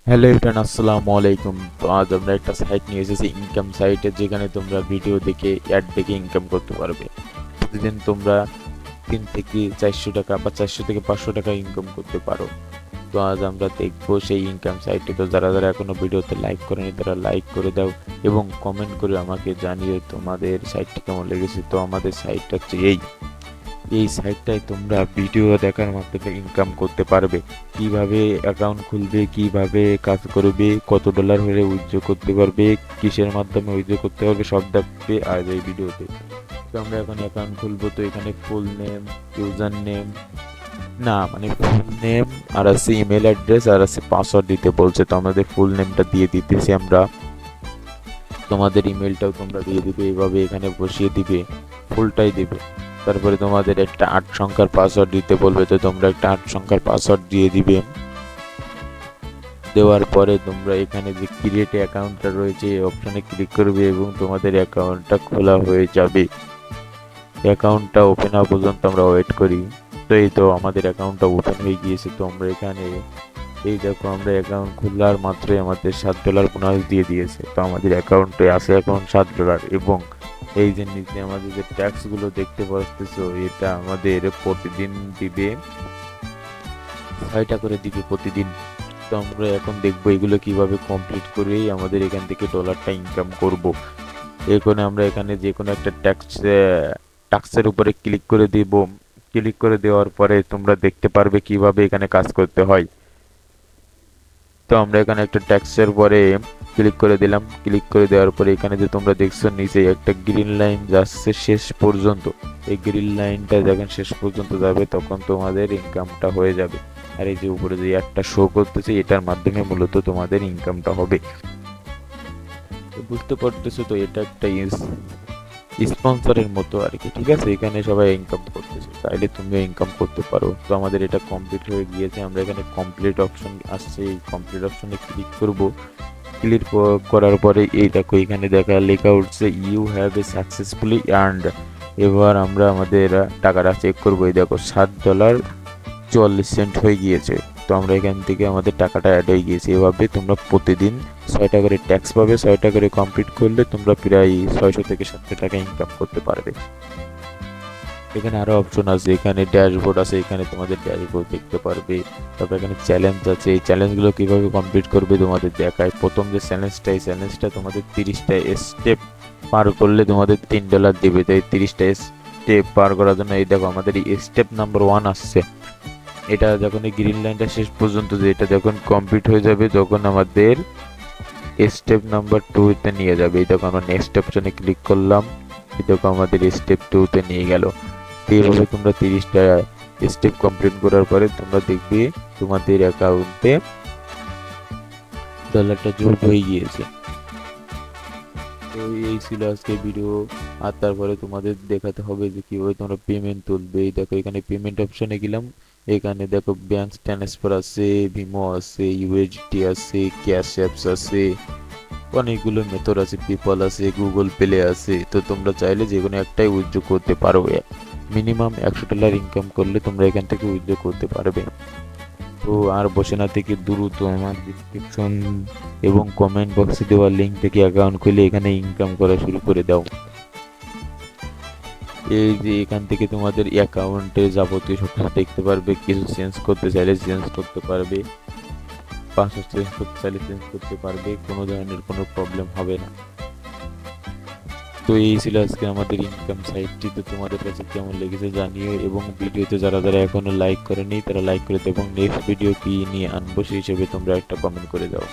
Hello everyone, আসসালামু আলাইকুম। তো আজ আমরা একটা সাইট নিয়ে এসেছি, ইনকাম সাইটে, যেখানে তোমরা ভিডিও দেখে, অ্যাড দেখে ইনকাম করতে পারবে। প্রতিদিন তোমরা 3 থেকে 400 টাকা বা 400 থেকে 500 টাকা ইনকাম করতে পারো। তো আজ আমরা দেখবো সেই ইনকাম সাইটে। তো যারা যারা এখনো ভিডিওতে লাইক করেনি তারা লাইক করে দাও এবং কমেন্ট করে আমাকে জানিয়ে তোমাদের সাইটটি কেমন লেগেছে। তো আমাদের সাইটটা হচ্ছে এই সাইটটায় তোমরা ভিডিও দেখার মাধ্যমে ইনকাম করতে পারবে। কিভাবে অ্যাকাউন্ট খুলবে, কিভাবে কাজ করবে, কত ডলার হলে উইথড্র করতে পারবে, কিসের মাধ্যমে উইথড্র করতে পারবে, সব দেখবে আজ এই ভিডিওতে। তো আমরা এখন অ্যাকাউন্ট খুলবো। তো এখানে ফুল নেম, ইউজার নেম, না মানে ফুল নেম আর আছে ইমেল অ্যাড্রেস আর আছে পাসওয়ার্ড দিতে বলছে। তো আমাদের ফুল নেমটা দিয়ে দিতেছি আমরা। তোমাদের ইমেলটাও তোমরা দিয়ে দিবে, এইভাবে এখানে বসিয়ে দিবে, ফুলটাই দিবে। তারপরে তোমাদের একটা 8 সংখ্যার পাসওয়ার্ড দিতে বলবে, তো তোমরা একটা 8 সংখ্যার পাসওয়ার্ড দিয়ে দিবে। দেওয়ার পরে তোমরা এখানে যে ক্রিয়েট অ্যাকাউন্টটা রয়েছে এই অপশনে ক্লিক করবে এবং তোমাদের অ্যাকাউন্টটা খোলা হয়ে যাবে। অ্যাকাউন্টটা ওপেন হওয়া পর্যন্ত আমরা ওয়েট করি। তো এই তো আমাদের অ্যাকাউন্টটা ওপেন হয়ে গিয়েছে। তো আমরা এখানে এই দেখো, আমরা অ্যাকাউন্ট খোলার মাত্রই আমাদের $7 বোনাস দিয়ে দিয়েছে। তো আমাদের অ্যাকাউন্টে আছে এখন $7 এবং এই যে নিচে আমাদের যে ট্যাক্স গুলো দেখতে পাচ্ছ, এটা আমাদের প্রতিদিন দিবে, 6টা করে দিবে প্রতিদিন। তো আমরা এখন দেখবো এগুলো কিভাবে কমপ্লিট করেই আমাদের এখান থেকে ডলারটা ইনকাম করব। এখানে আমরা এখানে যে কোনো একটা ট্যাক্সের উপরে ক্লিক করে দিব। ক্লিক করে দেওয়ার পরে তোমরা দেখতে পারবে কিভাবে এখানে কাজ করতে হয়। তো আমরা এখানে একটা ট্যাক্সের পরে ক্লিক করে দিলাম। ক্লিক করে দেওয়ার পরে এখানে যে তোমরা দেখছো নিচে একটা গ্রিন লাইন যাচ্ছে শেষ পর্যন্ত, এই গ্রিন লাইনটা যখন শেষ পর্যন্ত যাবে তখন তোমাদের ইনকামটা হয়ে যাবে। আর এই যে উপরে যে একটা শো করতেছে, এটার মাধ্যমে মূলত তোমাদের ইনকামটা হবে। তো বুঝতে পারতেছো, তো এটা একটা স্পন্সরের মতো আর কি, ঠিক আছে? এখানে সবাই ইনকাম করতেছে, চাইলে তুমিও ইনকাম করতে পারো। তো আমাদের এটা কমপ্লিট হয়ে গিয়েছে। আমরা এখানে কমপ্লিট অপশন আসছে, এই কমপ্লিট অপশনে ক্লিক করব। ক্লিক করার পরে এই দেখো এখানে লেখা উঠছে you have a successfully earned. এবার আমরা আমাদের টাকাটা চেক করবো। এই দেখো $7.44 হয়ে গিয়েছে। তো আমরা এখান থেকে আমাদের টাকাটা অ্যাড হয়ে গিয়েছে। এভাবে তোমরা প্রতিদিন 6টা করে ট্যাক্স পাবে। 6টা করে কমপ্লিট করলে তোমরা প্রায় 600 থেকে 700 টাকা ইনকাম করতে পারবে। এখানে আরো অপশন আছে, এখানে ড্যাশবোর্ড আছে, এখানে তোমাদের ড্যাশবোর্ড দেখতে পারবে। তারপর এখানে চ্যালেঞ্জ আছে, এই চ্যালেঞ্জগুলো কিভাবে কমপ্লিট করবে তোমাদের দেখায়। প্রথম যে চ্যালেঞ্জটা, এই চ্যালেঞ্জটা তোমাদের 30টা স্টেপ পার করলে তোমাদের $3 দিবে। তাই 30টা স্টেপ পার করার জন্য এই দেখো আমাদের এই স্টেপ নাম্বার 1 আসছে। এটা যখন এই গ্রিন লাইনটা শেষ পর্যন্ত যে এটা যখন কমপ্লিট হয়ে যাবে তখন আমাদের স্টেপ নাম্বার 2 তে নিয়ে যাবে। এই দেখো আমরা নেক্সট অপশনে ক্লিক করলাম, এই দেখো আমাদের স্টেপ 2 তে নিয়ে গেল। এইভাবে তোমরা 30টা স্টেপ কমপ্লিট করার পরে তোমরা দেখবে তোমাদের অ্যাকাউন্টে ডলারটা যোগ হয়ে গিয়েছে। তো এই ছিল আজকে ভিডিও। আর তারপরে তোমাদের দেখাতে হবে যে কিভাবে তোমরা পেমেন্ট তুলবে। এই দেখো এখানে পেমেন্ট অপশনে গেলাম, এখানে দেখো ব্যাংক ট্রান্সফার আছে, ভিমো আছে, ইউএসডি আছে, ক্যাশ অ্যাপস আছে, অনেকগুলো মেথড আছে, পেপাল আছে, গুগল পে আছে। তো তোমরা চাইলে যে কোনো একটাই উইথড্র করতে পারো। মিনিমাম $100 ইনকাম করলে তোমরা এখান থেকে উইথড্র করতে পারবে। তো আর বসে না থেকে দ্রুত আমার ডিসক্রিপশন এবং কমেন্ট বক্সে দেওয়া লিঙ্ক থেকে অ্যাকাউন্ট খুলে এখানে ইনকাম করা শুরু করে দাও। এই যে এখান থেকে তোমাদের অ্যাকাউন্টে যাবতীয় সব কিছু দেখতে পারবে। কিছু চেঞ্জ করতে চাইলে চেঞ্জ করতে পারবে, পাসওয়ার্ড চেঞ্জ করতে চাইলে চেঞ্জ করতে পারবে, কোনো ধরনের কোনো প্রবলেম হবে না। তো এই ছিল আজকে আমাদের ইনকাম সাইটটি। তো তোমাদের কাছে কেমন লেগেছে জানিও এবং ভিডিওতে যারা যারা এখনো লাইক করেনি তারা লাইক করে দাও এবং নেক্সট ভিডিও কি নিয়ে আনবো সেই হিসেবে তোমরা একটা কমেন্ট করে দাও।